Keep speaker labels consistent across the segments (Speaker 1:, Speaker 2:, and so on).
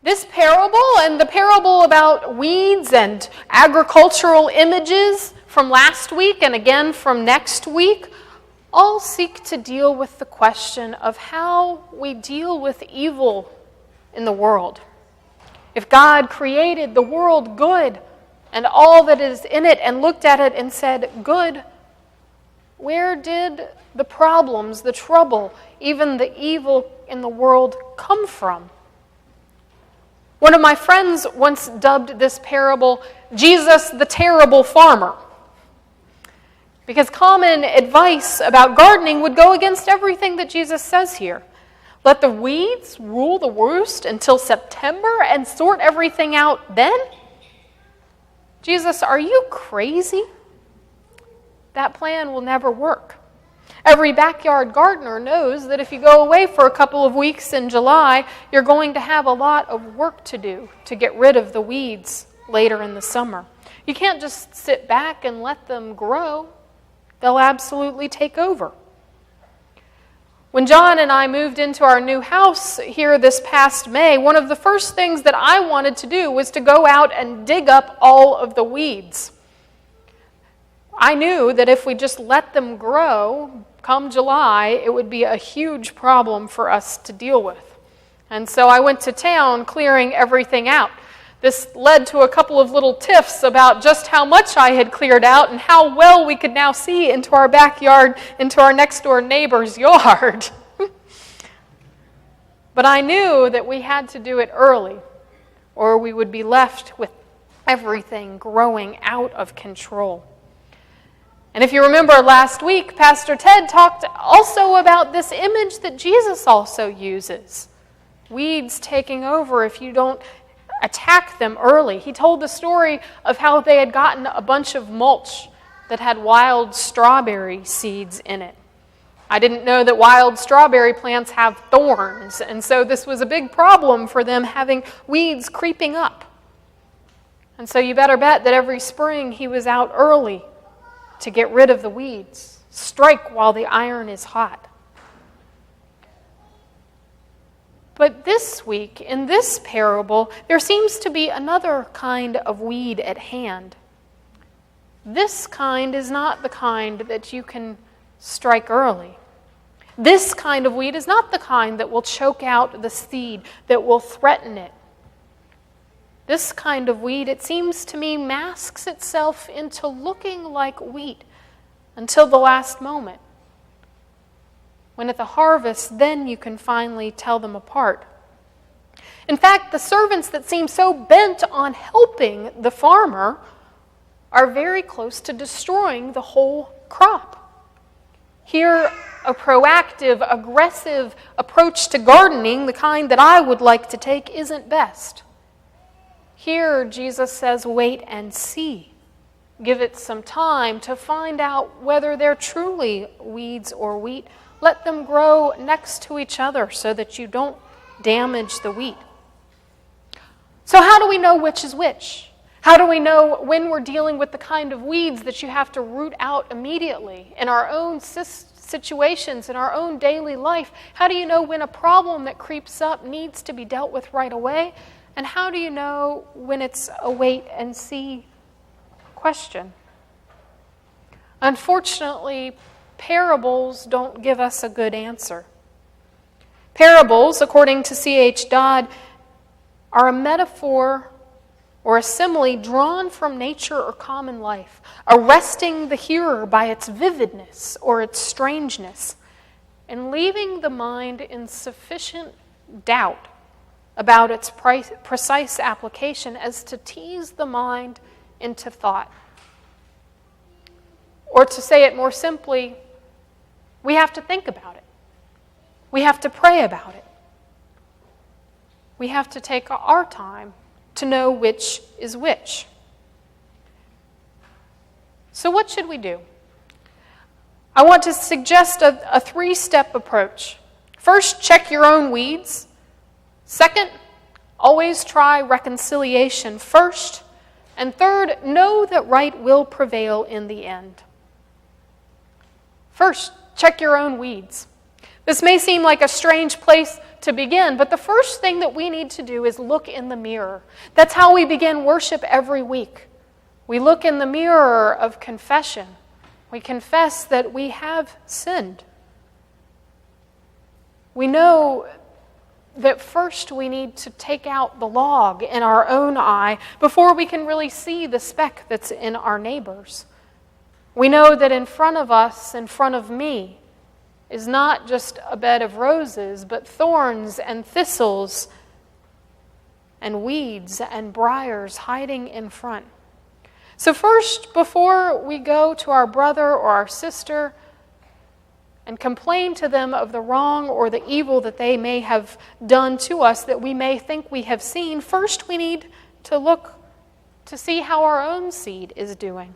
Speaker 1: This parable and the parable about weeds and agricultural images from last week and again from next week all seek to deal with the question of how we deal with evil in the world. If God created the world good and all that is in it and looked at it and said, good, where did the problems, the trouble, even the evil in the world come from? One of my friends once dubbed this parable, Jesus the Terrible Farmer, because common advice about gardening would go against everything that Jesus says here. Let the weeds rule the roost until September and sort everything out then? Jesus, are you crazy? That plan will never work. Every backyard gardener knows that if you go away for a couple of weeks in July, you're going to have a lot of work to do to get rid of the weeds later in the summer. You can't just sit back and let them grow. They'll absolutely take over. When John and I moved into our new house here this past May, one of the first things that I wanted to do was to go out and dig up all of the weeds. I knew that if we just let them grow, come July, it would be a huge problem for us to deal with. And so I went to town clearing everything out. This led to a couple of little tiffs about just how much I had cleared out and how well we could now see into our backyard, into our next door neighbor's yard. But I knew that we had to do it early, or we would be left with everything growing out of control. And if you remember last week, Pastor Ted talked also about this image that Jesus also uses. Weeds taking over if you don't attack them early. He told the story of how they had gotten a bunch of mulch that had wild strawberry seeds in it. I didn't know that wild strawberry plants have thorns, and so this was a big problem for them, having weeds creeping up. And so you better bet that every spring he was out early to get rid of the weeds. Strike while the iron is hot. But this week, in this parable, there seems to be another kind of weed at hand. This kind is not the kind that you can strike early. This kind of weed is not the kind that will choke out the seed, that will threaten it. This kind of weed, it seems to me, masks itself into looking like wheat until the last moment. When at the harvest, then you can finally tell them apart. In fact, the servants that seem so bent on helping the farmer are very close to destroying the whole crop. Here, a proactive, aggressive approach to gardening, the kind that I would like to take, isn't best. Here, Jesus says, wait and see. Give it some time to find out whether they're truly weeds or wheat. Let them grow next to each other so that you don't damage the wheat. So how do we know which is which? How do we know when we're dealing with the kind of weeds that you have to root out immediately in our own situations, in our own daily life? How do you know when a problem that creeps up needs to be dealt with right away? And how do you know when it's a wait and see question? Unfortunately, parables don't give us a good answer. Parables, according to C.H. Dodd, are a metaphor or a simile drawn from nature or common life, arresting the hearer by its vividness or its strangeness, and leaving the mind in sufficient doubt about its precise application as to tease the mind into thought. Or to say it more simply, we have to think about it. We have to pray about it. We have to take our time to know which is which. So what should we do? I want to suggest a three-step approach. First, check your own weeds. Second, always try reconciliation first. And third, know that right will prevail in the end. First, check your own weeds. This may seem like a strange place to begin. But the first thing that we need to do is look in the mirror. That's how we begin worship every week. We look in the mirror of confession. We confess that we have sinned. We know that first we need to take out the log in our own eye before we can really see the speck that's in our neighbor's. We know that in front of us, in front of me, is not just a bed of roses, but thorns and thistles and weeds and briars hiding in front. So first, before we go to our brother or our sister and complain to them of the wrong or the evil that they may have done to us that we may think we have seen, first we need to look to see how our own seed is doing.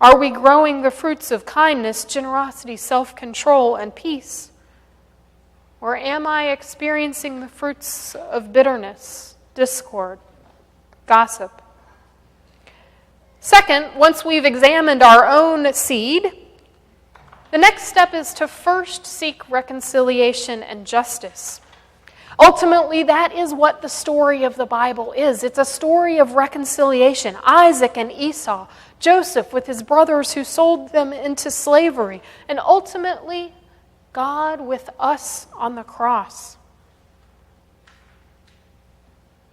Speaker 1: Are we growing the fruits of kindness, generosity, self-control, and peace? Or am I experiencing the fruits of bitterness, discord, gossip? Second, once we've examined our own seed, the next step is to first seek reconciliation and justice. Ultimately, that is what the story of the Bible is. It's a story of reconciliation. Isaac and Esau, Joseph with his brothers who sold them into slavery, and ultimately, God with us on the cross.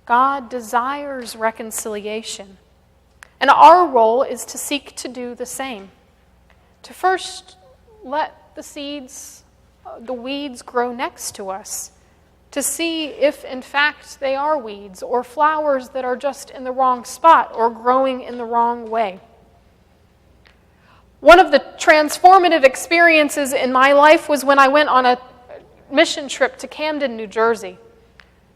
Speaker 1: God desires reconciliation, and our role is to seek to do the same. To first let the weeds grow next to us, to see if in fact they are weeds or flowers that are just in the wrong spot or growing in the wrong way. One of the transformative experiences in my life was when I went on a mission trip to Camden, New Jersey.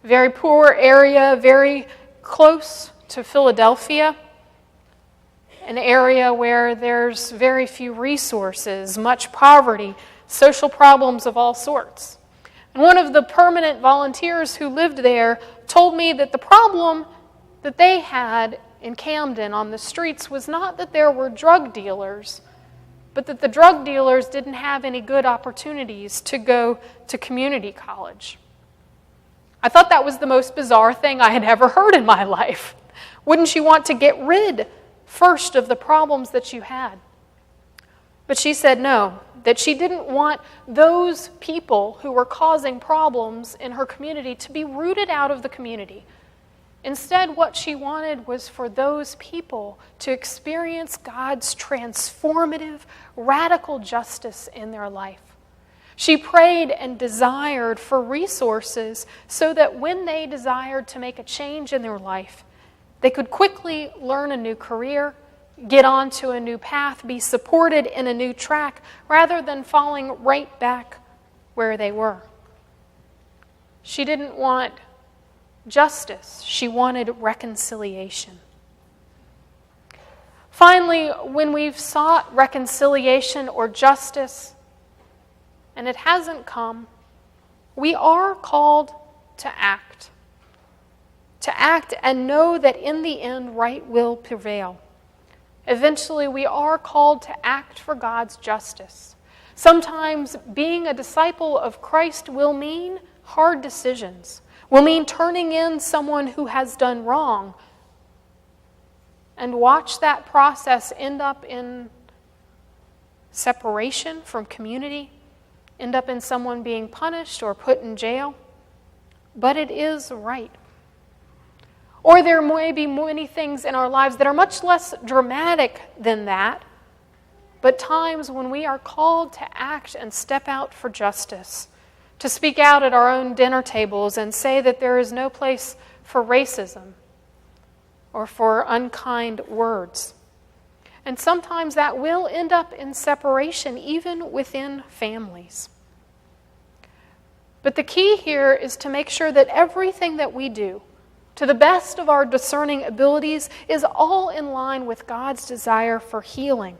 Speaker 1: Very poor area, very close to Philadelphia. An area where there's very few resources, much poverty, social problems of all sorts. And one of the permanent volunteers who lived there told me that the problem that they had in Camden on the streets was not that there were drug dealers, but that the drug dealers didn't have any good opportunities to go to community college. I thought that was the most bizarre thing I had ever heard in my life. Wouldn't you want to get rid first of the problems that you had? But she said no, that she didn't want those people who were causing problems in her community to be rooted out of the community. Instead, what she wanted was for those people to experience God's transformative, radical justice in their life. She prayed and desired for resources so that when they desired to make a change in their life, they could quickly learn a new career, get onto a new path, be supported in a new track, rather than falling right back where they were. She didn't want justice. She wanted reconciliation. Finally, when we've sought reconciliation or justice, and it hasn't come, we are called to act. To act and know that in the end, right will prevail. Eventually, we are called to act for God's justice. Sometimes being a disciple of Christ will mean hard decisions, will mean turning in someone who has done wrong, and watch that process end up in separation from community, end up in someone being punished or put in jail. But it is right. Or there may be many things in our lives that are much less dramatic than that, but times when we are called to act and step out for justice, to speak out at our own dinner tables and say that there is no place for racism or for unkind words. And sometimes that will end up in separation, even within families. But the key here is to make sure that everything that we do, to the best of our discerning abilities, is all in line with God's desire for healing.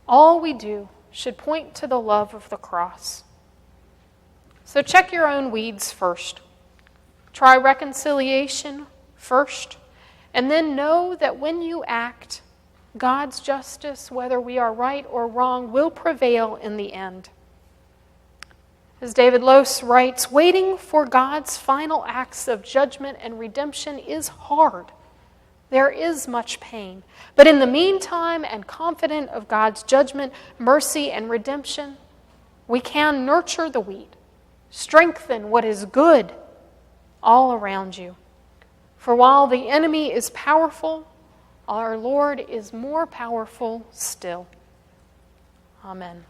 Speaker 1: All we do should point to the love of the cross. So check your own weeds first. Try reconciliation first, and then know that when you act, God's justice, whether we are right or wrong, will prevail in the end. As David Lose writes, waiting for God's final acts of judgment and redemption is hard. There is much pain. But in the meantime, and confident of God's judgment, mercy, and redemption, we can nurture the wheat, strengthen what is good all around you. For while the enemy is powerful, our Lord is more powerful still. Amen.